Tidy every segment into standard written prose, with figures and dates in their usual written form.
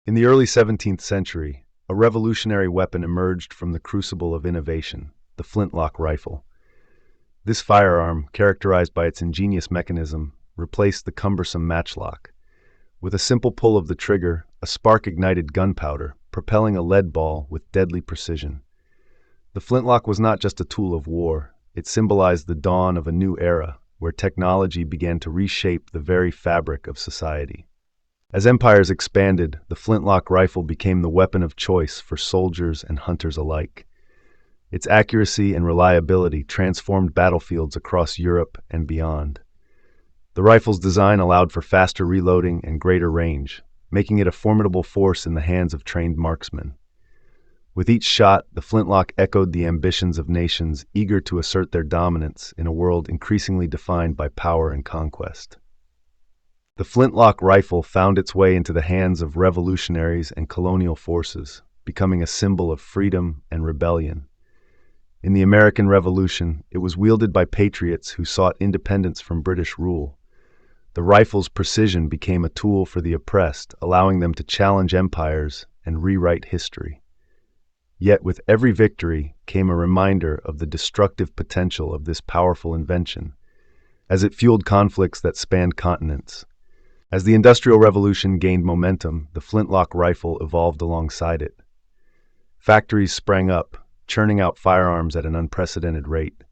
In the early 17th century, a revolutionary weapon emerged from the crucible of innovation, the flintlock rifle. This firearm, characterized by its ingenious mechanism, replaced the cumbersome matchlock. With a simple pull of the trigger, a spark ignited gunpowder, propelling a lead ball with deadly precision. The flintlock was not just a tool of war, it symbolized the dawn of a new era, where technology began to reshape the very fabric of society. As empires expanded, the flintlock rifle became the weapon of choice for soldiers and hunters alike. Its accuracy and reliability transformed battlefields across Europe and beyond. The rifle's design allowed for faster reloading and greater range, making it a formidable force in the hands of trained marksmen. With each shot, the flintlock echoed the ambitions of nations eager to assert their dominance in a world increasingly defined by power and conquest. The flintlock rifle found its way into the hands of revolutionaries and colonial forces, becoming a symbol of freedom and rebellion. In the American Revolution, it was wielded by patriots who sought independence from British rule. The rifle's precision became a tool for the oppressed, allowing them to challenge empires and rewrite history. Yet with every victory came a reminder of the destructive potential of this powerful invention, as it fueled conflicts that spanned continents. As the Industrial Revolution gained momentum, the flintlock rifle evolved alongside it. Factories sprang up, churning out firearms at an unprecedented rate.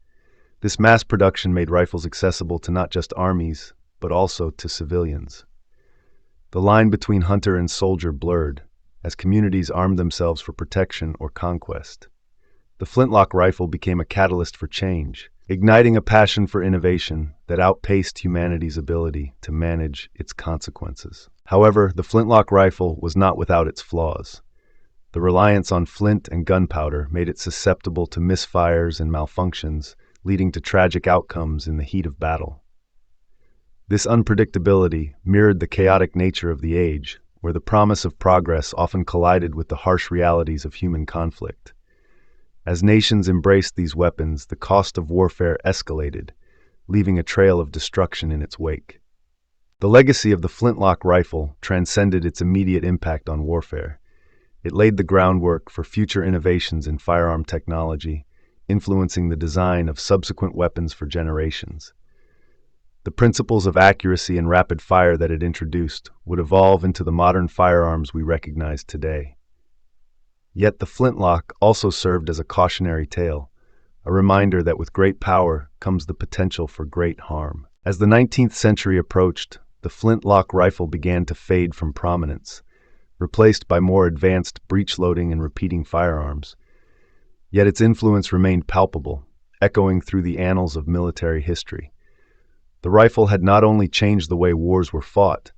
This mass production made rifles accessible to not just armies, but also to civilians. The line between hunter and soldier blurred, as communities armed themselves for protection or conquest. The flintlock rifle became a catalyst for change, igniting a passion for innovation that outpaced humanity's ability to manage its consequences. However, the flintlock rifle was not without its flaws. The reliance on flint and gunpowder made it susceptible to misfires and malfunctions, leading to tragic outcomes in the heat of battle. This unpredictability mirrored the chaotic nature of the age, where the promise of progress often collided with the harsh realities of human conflict. As nations embraced these weapons, the cost of warfare escalated, leaving a trail of destruction in its wake. The legacy of the flintlock rifle transcended its immediate impact on warfare. It laid the groundwork for future innovations in firearm technology, influencing the design of subsequent weapons for generations. The principles of accuracy and rapid fire that it introduced would evolve into the modern firearms we recognize today. Yet the flintlock also served as a cautionary tale, a reminder that with great power comes the potential for great harm. As the 19th century approached, the flintlock rifle began to fade from prominence, replaced by more advanced breech-loading and repeating firearms. Yet its influence remained palpable, echoing through the annals of military history. The rifle had not only changed the way wars were fought,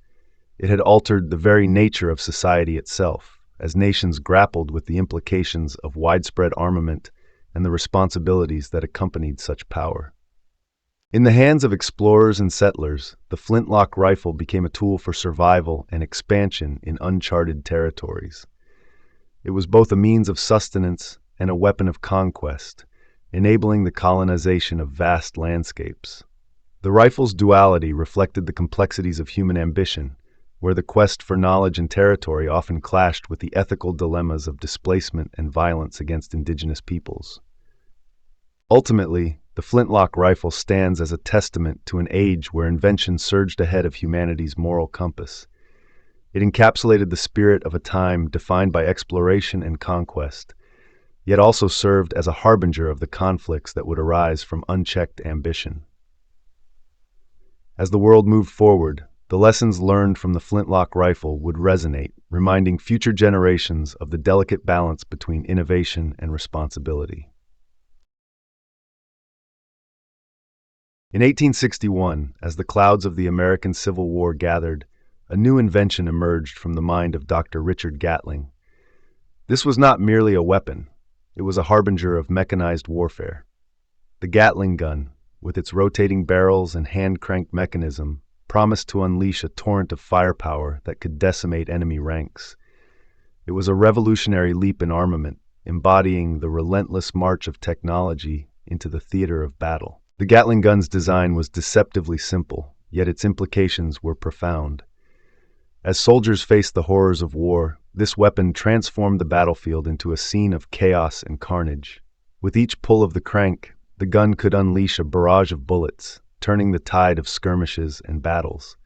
it had altered the very nature of society itself, as nations grappled with the implications of widespread armament and the responsibilities that accompanied such power. In the hands of explorers and settlers, the flintlock rifle became a tool for survival and expansion in uncharted territories. It was both a means of sustenance and a weapon of conquest, enabling the colonization of vast landscapes. The rifle's duality reflected the complexities of human ambition, where the quest for knowledge and territory often clashed with the ethical dilemmas of displacement and violence against indigenous peoples. Ultimately, the flintlock rifle stands as a testament to an age where invention surged ahead of humanity's moral compass. It encapsulated the spirit of a time defined by exploration and conquest, yet also served as a harbinger of the conflicts that would arise from unchecked ambition. As the world moved forward, the lessons learned from the flintlock rifle would resonate, reminding future generations of the delicate balance between innovation and responsibility. In 1861, as the clouds of the American Civil War gathered, a new invention emerged from the mind of Dr. Richard Gatling. This was not merely a weapon, it was a harbinger of mechanized warfare. The Gatling gun, with its rotating barrels and hand-cranked mechanism, promised to unleash a torrent of firepower that could decimate enemy ranks. It was a revolutionary leap in armament, embodying the relentless march of technology into the theater of battle. The Gatling gun's design was deceptively simple, yet its implications were profound. As soldiers faced the horrors of war, this weapon transformed the battlefield into a scene of chaos and carnage. With each pull of the crank, the gun could unleash a barrage of bullets, turning the tide of skirmishes and battles.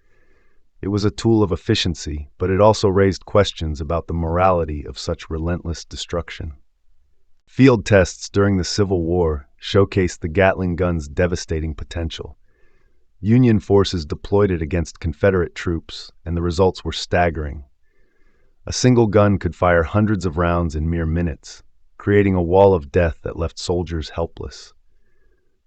It was a tool of efficiency, but it also raised questions about the morality of such relentless destruction. Field tests during the Civil War showcased the Gatling gun's devastating potential. Union forces deployed it against Confederate troops, and the results were staggering. A single gun could fire hundreds of rounds in mere minutes, creating a wall of death that left soldiers helpless.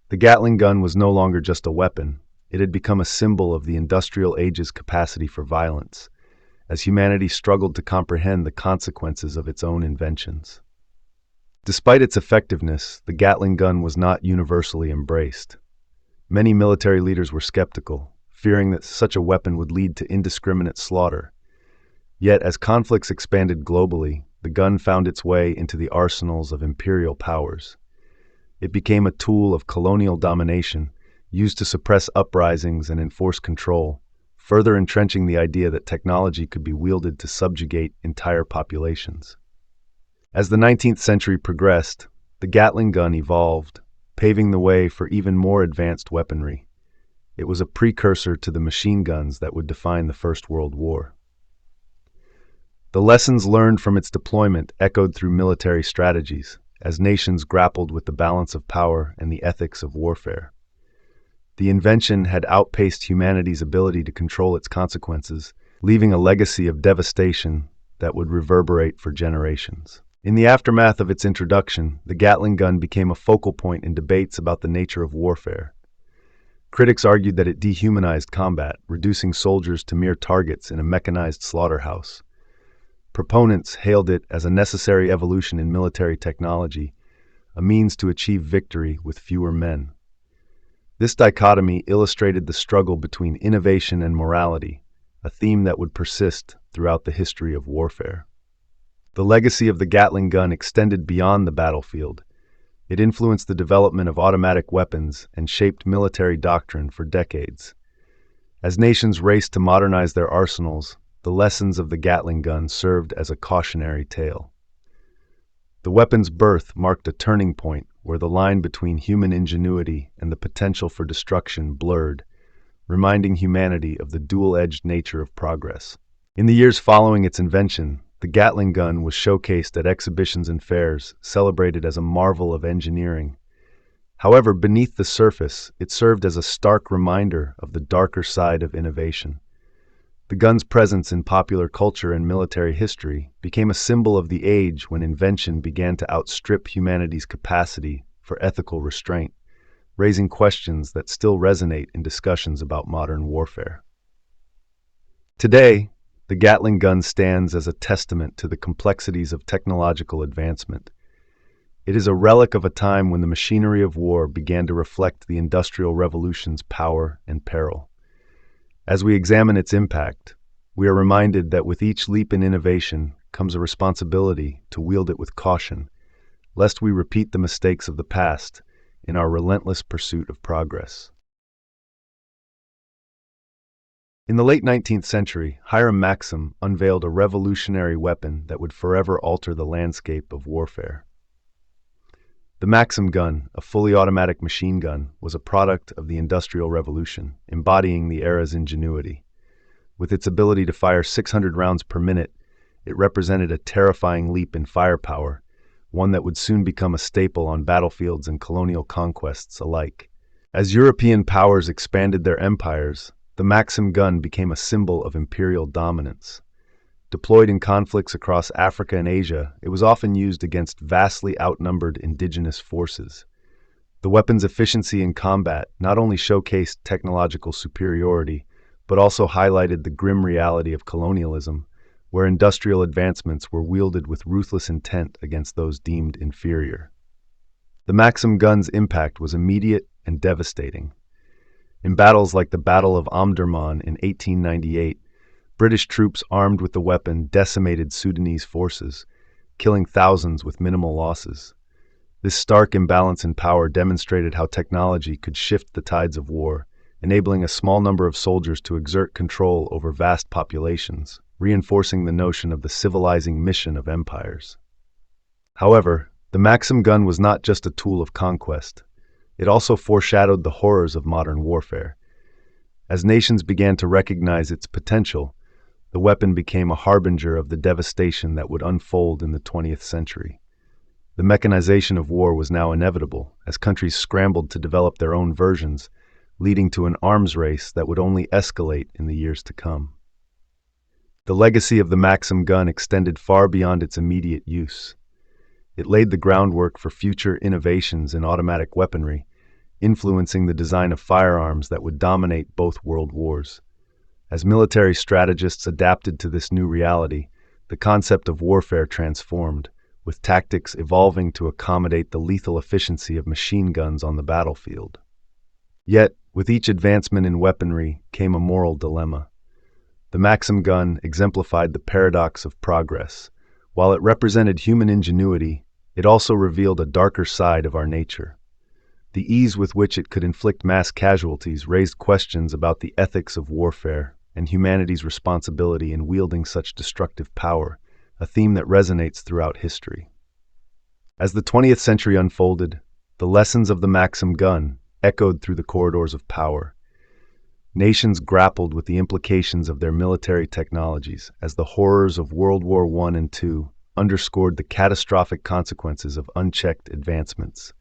The Gatling gun was no longer just a weapon. It had become a symbol of the industrial age's capacity for violence, as humanity struggled to comprehend the consequences of its own inventions. Despite its effectiveness, the Gatling gun was not universally embraced. Many military leaders were skeptical, fearing that such a weapon would lead to indiscriminate slaughter. Yet, as conflicts expanded globally, the gun found its way into the arsenals of imperial powers. It became a tool of colonial domination, used to suppress uprisings and enforce control, further entrenching the idea that technology could be wielded to subjugate entire populations. As the 19th century progressed, the Gatling gun evolved, paving the way for even more advanced weaponry. It was a precursor to the machine guns that would define the First World War. The lessons learned from its deployment echoed through military strategies, as nations grappled with the balance of power and the ethics of warfare. The invention had outpaced humanity's ability to control its consequences, leaving a legacy of devastation that would reverberate for generations. In the aftermath of its introduction, the Gatling gun became a focal point in debates about the nature of warfare. Critics argued that it dehumanized combat, reducing soldiers to mere targets in a mechanized slaughterhouse. Proponents hailed it as a necessary evolution in military technology, a means to achieve victory with fewer men. This dichotomy illustrated the struggle between innovation and morality, a theme that would persist throughout the history of warfare. The legacy of the Gatling gun extended beyond the battlefield. It influenced the development of automatic weapons and shaped military doctrine for decades. As nations raced to modernize their arsenals, the lessons of the Gatling gun served as a cautionary tale. The weapon's birth marked a turning point where the line between human ingenuity and the potential for destruction blurred, reminding humanity of the dual-edged nature of progress. In the years following its invention, the Gatling gun was showcased at exhibitions and fairs, celebrated as a marvel of engineering. However, beneath the surface, it served as a stark reminder of the darker side of innovation. The gun's presence in popular culture and military history became a symbol of the age when invention began to outstrip humanity's capacity for ethical restraint, raising questions that still resonate in discussions about modern warfare. Today, the Gatling gun stands as a testament to the complexities of technological advancement. It is a relic of a time when the machinery of war began to reflect the Industrial Revolution's power and peril. As we examine its impact, we are reminded that with each leap in innovation comes a responsibility to wield it with caution, lest we repeat the mistakes of the past in our relentless pursuit of progress. In the late 19th century, Hiram Maxim unveiled a revolutionary weapon that would forever alter the landscape of warfare. The Maxim gun, a fully automatic machine gun, was a product of the Industrial Revolution, embodying the era's ingenuity. With its ability to fire 600 rounds per minute, it represented a terrifying leap in firepower, one that would soon become a staple on battlefields and colonial conquests alike. As European powers expanded their empires, the Maxim gun became a symbol of imperial dominance. Deployed in conflicts across Africa and Asia, it was often used against vastly outnumbered indigenous forces. The weapon's efficiency in combat not only showcased technological superiority, but also highlighted the grim reality of colonialism, where industrial advancements were wielded with ruthless intent against those deemed inferior. The Maxim gun's impact was immediate and devastating. In battles like the Battle of Omdurman in 1898, British troops armed with the weapon decimated Sudanese forces, killing thousands with minimal losses. This stark imbalance in power demonstrated how technology could shift the tides of war, enabling a small number of soldiers to exert control over vast populations, reinforcing the notion of the civilizing mission of empires. However, the Maxim gun was not just a tool of conquest. It also foreshadowed the horrors of modern warfare. As nations began to recognize its potential, the weapon became a harbinger of the devastation that would unfold in the 20th century. The mechanization of war was now inevitable, as countries scrambled to develop their own versions, leading to an arms race that would only escalate in the years to come. The legacy of the Maxim gun extended far beyond its immediate use. It laid the groundwork for future innovations in automatic weaponry, influencing the design of firearms that would dominate both world wars. As military strategists adapted to this new reality, the concept of warfare transformed, with tactics evolving to accommodate the lethal efficiency of machine guns on the battlefield. Yet, with each advancement in weaponry came a moral dilemma. The Maxim gun exemplified the paradox of progress. While it represented human ingenuity, it also revealed a darker side of our nature. The ease with which it could inflict mass casualties raised questions about the ethics of warfare and humanity's responsibility in wielding such destructive power, a theme that resonates throughout history. As the 20th century unfolded, the lessons of the Maxim gun echoed through the corridors of power. Nations grappled with the implications of their military technologies as the horrors of World War I and II underscored the catastrophic consequences of unchecked advancements.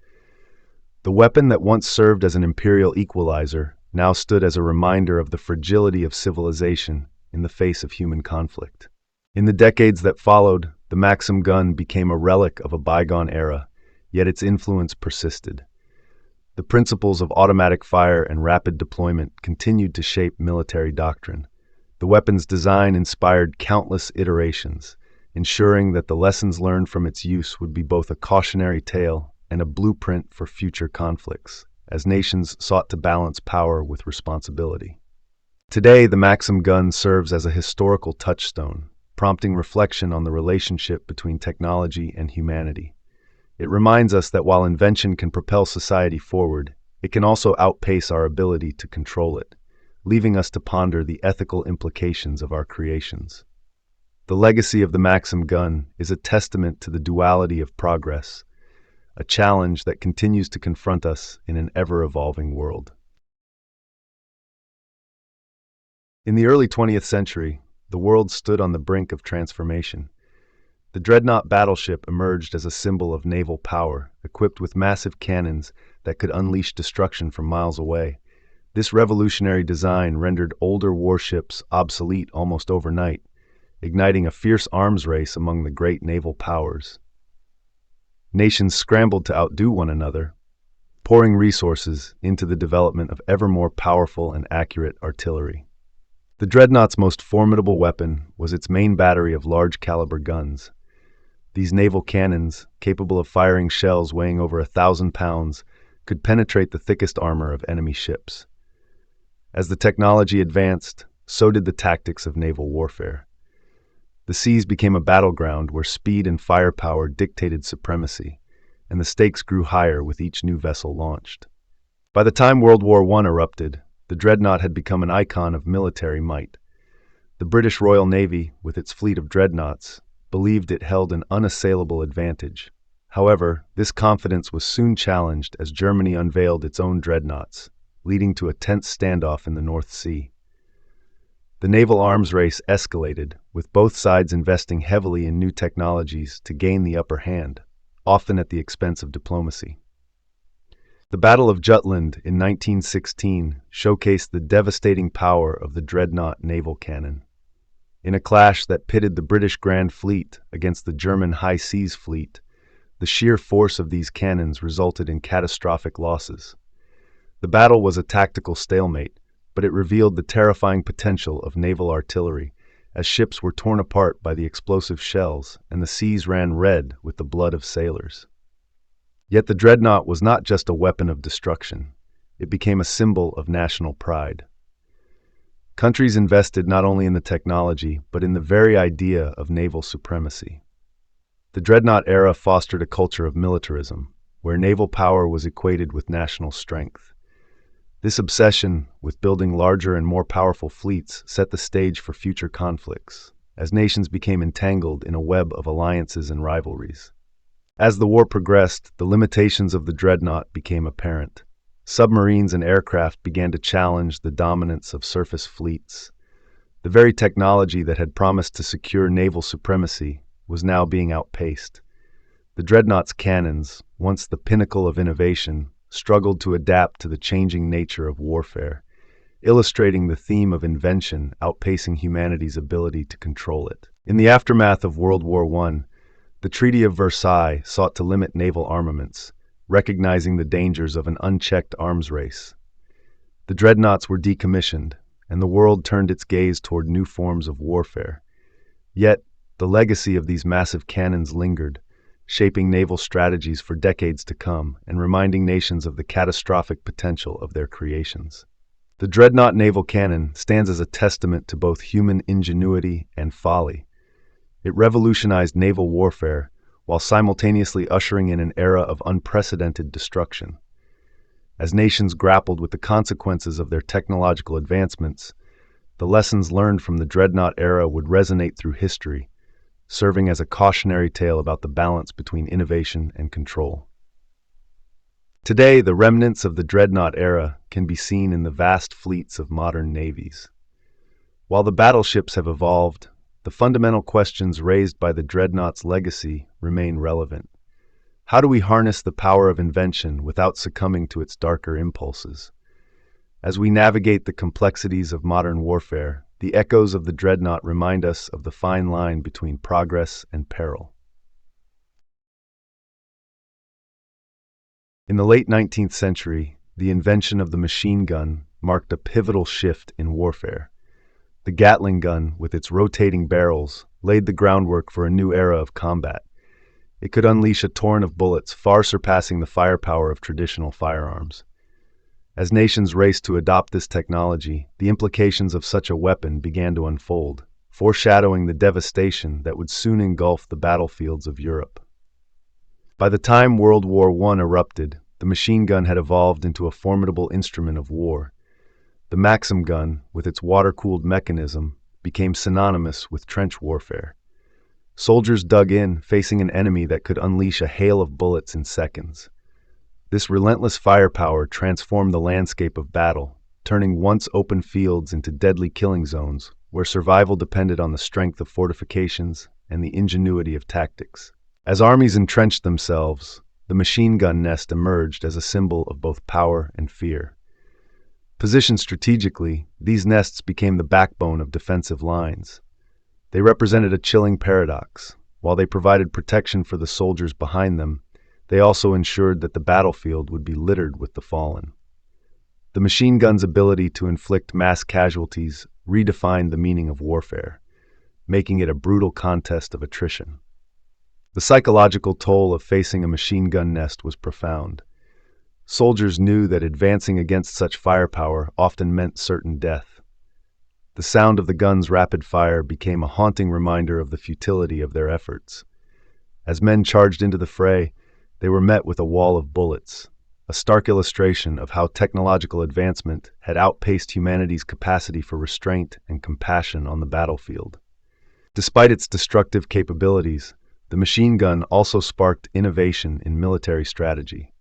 The weapon that once served as an Imperial Equalizer now stood as a reminder of the fragility of civilization in the face of human conflict. In the decades that followed, the Maxim gun became a relic of a bygone era, yet its influence persisted. The principles of automatic fire and rapid deployment continued to shape military doctrine. The weapon's design inspired countless iterations, ensuring that the lessons learned from its use would be both a cautionary tale and a blueprint for future conflicts, as nations sought to balance power with responsibility. Today, the Maxim gun serves as a historical touchstone, prompting reflection on the relationship between technology and humanity. It reminds us that while invention can propel society forward, it can also outpace our ability to control it, leaving us to ponder the ethical implications of our creations. The legacy of the Maxim gun is a testament to the duality of progress, a challenge that continues to confront us in an ever-evolving world. In the early 20th century, the world stood on the brink of transformation. The Dreadnought battleship emerged as a symbol of naval power, equipped with massive cannons that could unleash destruction from miles away. This revolutionary design rendered older warships obsolete almost overnight, igniting a fierce arms race among the great naval powers. Nations scrambled to outdo one another, pouring resources into the development of ever more powerful and accurate artillery. The Dreadnought's most formidable weapon was its main battery of large-caliber guns. These naval cannons, capable of firing shells weighing over 1,000 pounds, could penetrate the thickest armor of enemy ships. As the technology advanced, so did the tactics of naval warfare. The seas became a battleground where speed and firepower dictated supremacy, and the stakes grew higher with each new vessel launched. By the time World War I erupted, the Dreadnought had become an icon of military might. The British Royal Navy, with its fleet of dreadnoughts, believed it held an unassailable advantage. However, this confidence was soon challenged as Germany unveiled its own dreadnoughts, leading to a tense standoff in the North Sea. The naval arms race escalated, with both sides investing heavily in new technologies to gain the upper hand, often at the expense of diplomacy. The Battle of Jutland in 1916 showcased the devastating power of the Dreadnought naval cannon. In a clash that pitted the British Grand Fleet against the German High Seas Fleet, the sheer force of these cannons resulted in catastrophic losses. The battle was a tactical stalemate, but it revealed the terrifying potential of naval artillery, as ships were torn apart by the explosive shells and the seas ran red with the blood of sailors. Yet the Dreadnought was not just a weapon of destruction. It became a symbol of national pride. Countries invested not only in the technology, but in the very idea of naval supremacy. The Dreadnought era fostered a culture of militarism, where naval power was equated with national strength. This obsession with building larger and more powerful fleets set the stage for future conflicts, as nations became entangled in a web of alliances and rivalries. As the war progressed, the limitations of the Dreadnought became apparent. Submarines and aircraft began to challenge the dominance of surface fleets. The very technology that had promised to secure naval supremacy was now being outpaced. The Dreadnought's cannons, once the pinnacle of innovation, struggled to adapt to the changing nature of warfare, illustrating the theme of invention outpacing humanity's ability to control it. In the aftermath of World War I, the Treaty of Versailles sought to limit naval armaments, recognizing the dangers of an unchecked arms race. The dreadnoughts were decommissioned, and the world turned its gaze toward new forms of warfare. Yet, the legacy of these massive cannons lingered, shaping naval strategies for decades to come and reminding nations of the catastrophic potential of their creations. The Dreadnought naval cannon stands as a testament to both human ingenuity and folly. It revolutionized naval warfare while simultaneously ushering in an era of unprecedented destruction. As nations grappled with the consequences of their technological advancements, the lessons learned from the Dreadnought era would resonate through history, serving as a cautionary tale about the balance between innovation and control. Today, the remnants of the Dreadnought era can be seen in the vast fleets of modern navies. While the battleships have evolved, the fundamental questions raised by the Dreadnought's legacy remain relevant. How do we harness the power of invention without succumbing to its darker impulses? As we navigate the complexities of modern warfare, the echoes of the Dreadnought remind us of the fine line between progress and peril. In the late 19th century, the invention of the machine gun marked a pivotal shift in warfare. The Gatling gun, with its rotating barrels, laid the groundwork for a new era of combat. It could unleash a torrent of bullets far surpassing the firepower of traditional firearms. As nations raced to adopt this technology, the implications of such a weapon began to unfold, foreshadowing the devastation that would soon engulf the battlefields of Europe. By the time World War I erupted, the machine gun had evolved into a formidable instrument of war. The Maxim gun, with its water-cooled mechanism, became synonymous with trench warfare. Soldiers dug in, facing an enemy that could unleash a hail of bullets in seconds. This relentless firepower transformed the landscape of battle, turning once open fields into deadly killing zones, where survival depended on the strength of fortifications and the ingenuity of tactics. As armies entrenched themselves, the machine gun nest emerged as a symbol of both power and fear. Positioned strategically, these nests became the backbone of defensive lines. They represented a chilling paradox. While they provided protection for the soldiers behind them, they also ensured that the battlefield would be littered with the fallen. The machine gun's ability to inflict mass casualties redefined the meaning of warfare, making it a brutal contest of attrition. The psychological toll of facing a machine gun nest was profound. Soldiers knew that advancing against such firepower often meant certain death. The sound of the gun's rapid fire became a haunting reminder of the futility of their efforts. As men charged into the fray, they were met with a wall of bullets, a stark illustration of how technological advancement had outpaced humanity's capacity for restraint and compassion on the battlefield. Despite its destructive capabilities, the machine gun also sparked innovation in military strategy.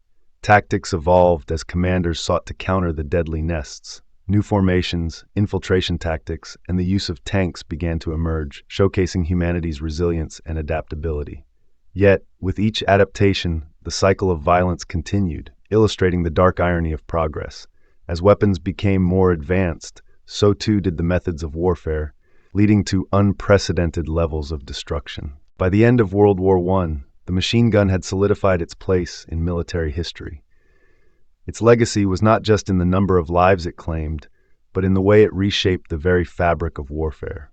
Tactics evolved as commanders sought to counter the deadly nests. New formations, infiltration tactics, and the use of tanks began to emerge, showcasing humanity's resilience and adaptability. Yet, with each adaptation, the cycle of violence continued, illustrating the dark irony of progress. As weapons became more advanced, so too did the methods of warfare, leading to unprecedented levels of destruction. By the end of World War I, the machine gun had solidified its place in military history. Its legacy was not just in the number of lives it claimed, but in the way it reshaped the very fabric of warfare.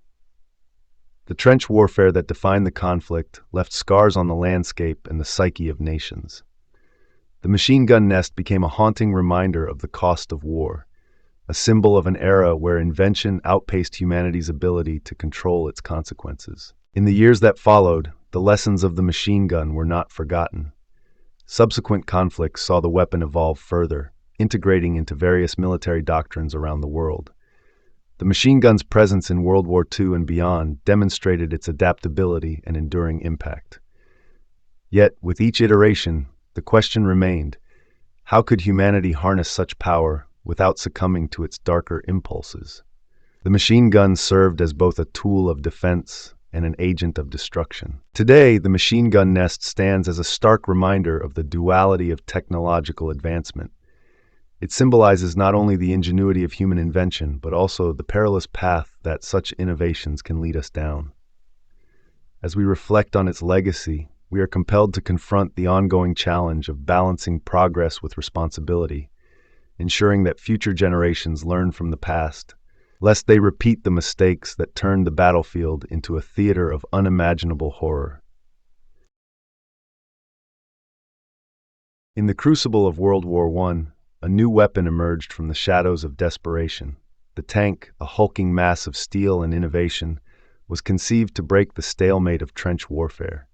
The trench warfare that defined the conflict left scars on the landscape and the psyche of nations. The machine gun nest became a haunting reminder of the cost of war, a symbol of an era where invention outpaced humanity's ability to control its consequences. In the years that followed, the lessons of the machine gun were not forgotten. Subsequent conflicts saw the weapon evolve further, integrating into various military doctrines around the world. The machine gun's presence in World War II and beyond demonstrated its adaptability and enduring impact. Yet, with each iteration, the question remained, how could humanity harness such power without succumbing to its darker impulses? The machine gun served as both a tool of defense and an agent of destruction. Today, the machine gun nest stands as a stark reminder of the duality of technological advancement. It symbolizes not only the ingenuity of human invention, but also the perilous path that such innovations can lead us down. As we reflect on its legacy, we are compelled to confront the ongoing challenge of balancing progress with responsibility, ensuring that future generations learn from the past, lest they repeat the mistakes that turned the battlefield into a theater of unimaginable horror. In the crucible of World War I, a new weapon emerged from the shadows of desperation. The tank, a hulking mass of steel and innovation, was conceived to break the stalemate of trench warfare.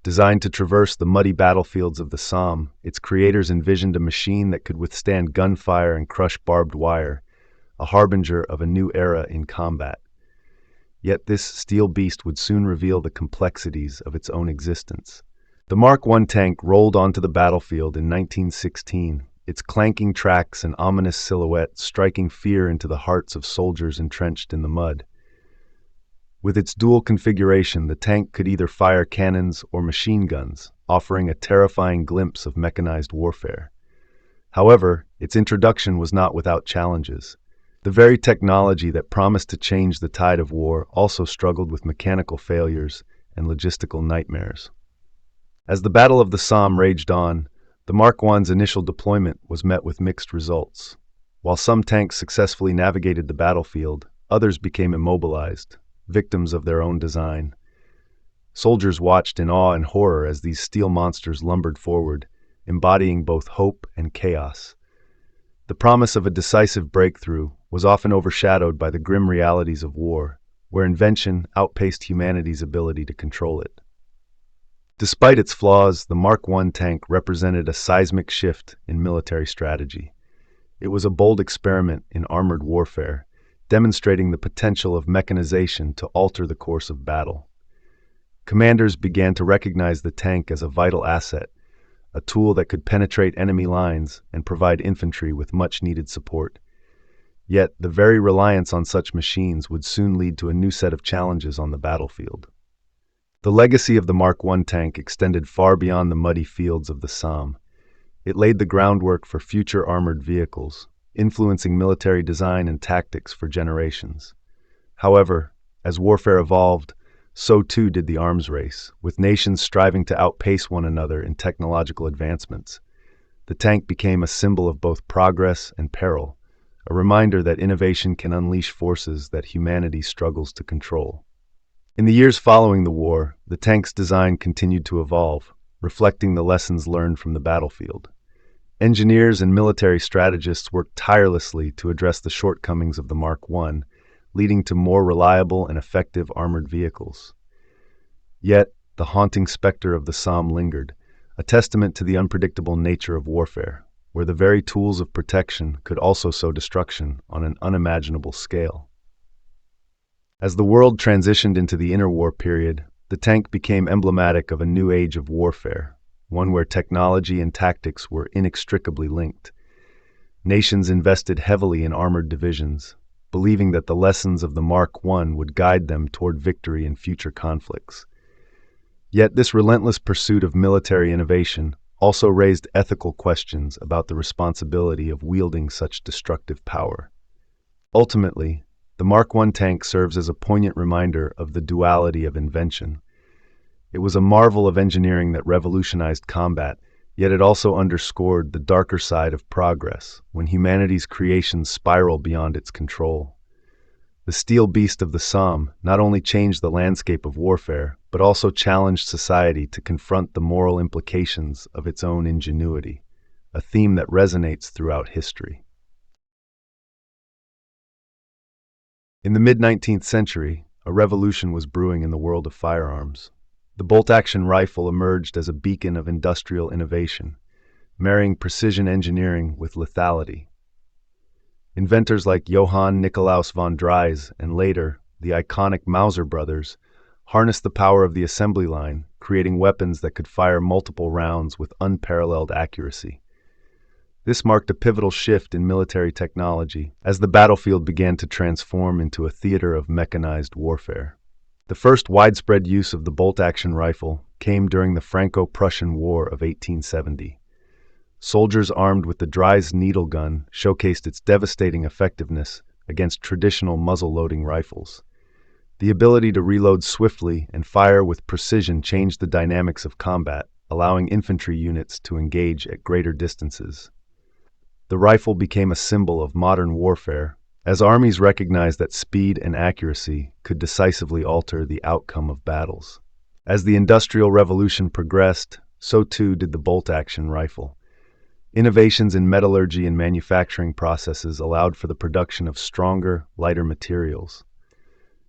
Designed to traverse the muddy battlefields of the Somme, its creators envisioned a machine that could withstand gunfire and crush barbed wire, a harbinger of a new era in combat. Yet this steel beast would soon reveal the complexities of its own existence. The Mark I tank rolled onto the battlefield in 1916, its clanking tracks and ominous silhouette striking fear into the hearts of soldiers entrenched in the mud. With its dual configuration, the tank could either fire cannons or machine guns, offering a terrifying glimpse of mechanized warfare. However, its introduction was not without challenges. The very technology that promised to change the tide of war also struggled with mechanical failures and logistical nightmares. As the Battle of the Somme raged on, the Mark I's initial deployment was met with mixed results. While some tanks successfully navigated the battlefield, others became immobilized, victims of their own design. Soldiers watched in awe and horror as these steel monsters lumbered forward, embodying both hope and chaos. The promise of a decisive breakthrough was often overshadowed by the grim realities of war, where invention outpaced humanity's ability to control it. Despite its flaws, the Mark I tank represented a seismic shift in military strategy. It was a bold experiment in armored warfare, demonstrating the potential of mechanization to alter the course of battle. Commanders began to recognize the tank as a vital asset, a tool that could penetrate enemy lines and provide infantry with much-needed support. Yet, the very reliance on such machines would soon lead to a new set of challenges on the battlefield. The legacy of the Mark I tank extended far beyond the muddy fields of the Somme. It laid the groundwork for future armored vehicles, influencing military design and tactics for generations. However, as warfare evolved, so too did the arms race, with nations striving to outpace one another in technological advancements. The tank became a symbol of both progress and peril, a reminder that innovation can unleash forces that humanity struggles to control. In the years following the war, the tank's design continued to evolve, reflecting the lessons learned from the battlefield. Engineers and military strategists worked tirelessly to address the shortcomings of the Mark I, leading to more reliable and effective armored vehicles. Yet, the haunting specter of the Somme lingered, a testament to the unpredictable nature of warfare, where the very tools of protection could also sow destruction on an unimaginable scale. As the world transitioned into the interwar period, the tank became emblematic of a new age of warfare, one where technology and tactics were inextricably linked. Nations invested heavily in armored divisions, believing that the lessons of the Mark I would guide them toward victory in future conflicts. Yet this relentless pursuit of military innovation also raised ethical questions about the responsibility of wielding such destructive power. Ultimately, the Mark I tank serves as a poignant reminder of the duality of invention. It was a marvel of engineering that revolutionized combat, yet it also underscored the darker side of progress, when humanity's creations spiral beyond its control. The steel beast of the Somme not only changed the landscape of warfare, but also challenged society to confront the moral implications of its own ingenuity, a theme that resonates throughout history. In the mid-19th century, a revolution was brewing in the world of firearms. The bolt-action rifle emerged as a beacon of industrial innovation. marrying precision engineering with lethality. Inventors like Johann Nikolaus von Dries and later, the iconic Mauser brothers, harnessed the power of the assembly line, creating weapons that could fire multiple rounds with unparalleled accuracy. This marked a pivotal shift in military technology as the battlefield began to transform into a theater of mechanized warfare. The first widespread use of the bolt-action rifle came during the Franco-Prussian War of 1870. Soldiers armed with the Dries needle gun showcased its devastating effectiveness against traditional muzzle-loading rifles. The ability to reload swiftly and fire with precision changed the dynamics of combat, allowing infantry units to engage at greater distances. The rifle became a symbol of modern warfare, as armies recognized that speed and accuracy could decisively alter the outcome of battles. As the Industrial Revolution progressed, so too did the bolt-action rifle. Innovations in metallurgy and manufacturing processes allowed for the production of stronger, lighter materials.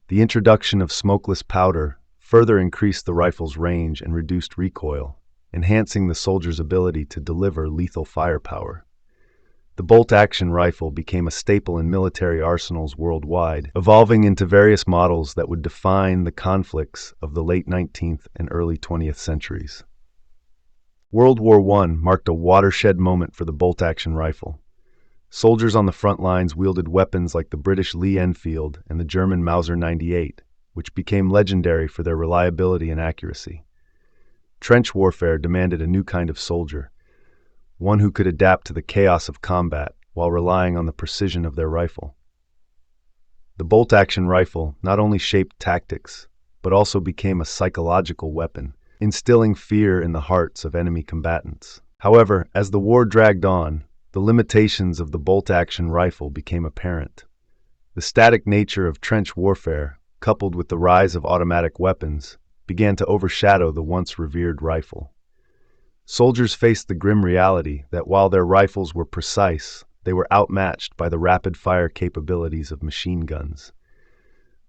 The introduction of smokeless powder further increased the rifle's range and reduced recoil, enhancing the soldier's ability to deliver lethal firepower. The bolt-action rifle became a staple in military arsenals worldwide, evolving into various models that would define the conflicts of the late 19th and early 20th centuries. World War I marked a watershed moment for the bolt-action rifle. Soldiers on the front lines wielded weapons like the British Lee Enfield and the German Mauser 98, which became legendary for their reliability and accuracy. Trench warfare demanded a new kind of soldier, one who could adapt to the chaos of combat while relying on the precision of their rifle. The bolt-action rifle not only shaped tactics, but also became a psychological weapon, instilling fear in the hearts of enemy combatants. However, as the war dragged on, the limitations of the bolt-action rifle became apparent. The static nature of trench warfare, coupled with the rise of automatic weapons, began to overshadow the once revered rifle. Soldiers faced the grim reality that while their rifles were precise, they were outmatched by the rapid-fire capabilities of machine guns.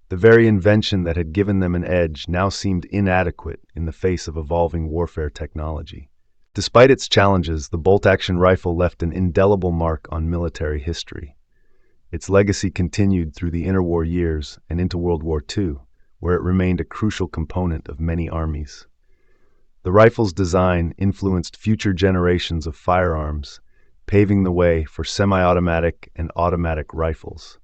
The very invention that had given them an edge now seemed inadequate in the face of evolving warfare technology. Despite its challenges, the bolt-action rifle left an indelible mark on military history. Its legacy continued through the interwar years and into World War II, where it remained a crucial component of many armies. The rifle's design influenced future generations of firearms, paving the way for semi-automatic and automatic rifles.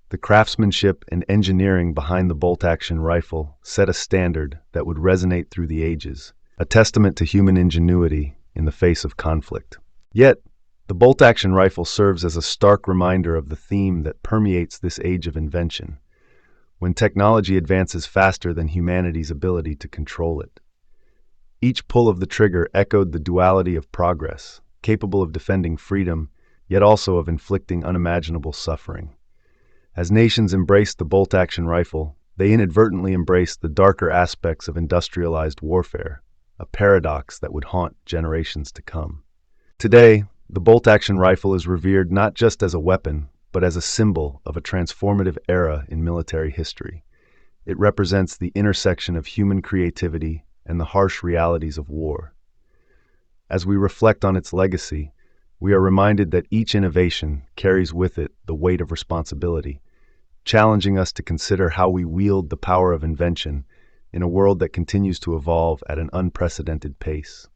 The craftsmanship and engineering behind the bolt-action rifle set a standard that would resonate through the ages, a testament to human ingenuity in the face of conflict. Yet, the bolt-action rifle serves as a stark reminder of the theme that permeates this age of invention, when technology advances faster than humanity's ability to control it. Each pull of the trigger echoed the duality of progress, capable of defending freedom, yet also of inflicting unimaginable suffering. As nations embraced the bolt-action rifle, they inadvertently embraced the darker aspects of industrialized warfare, a paradox that would haunt generations to come. Today, the bolt-action rifle is revered not just as a weapon, but as a symbol of a transformative era in military history. It represents the intersection of human creativity and the harsh realities of war. As we reflect on its legacy, we are reminded that each innovation carries with it the weight of responsibility, challenging us to consider how we wield the power of invention in a world that continues to evolve at an unprecedented pace.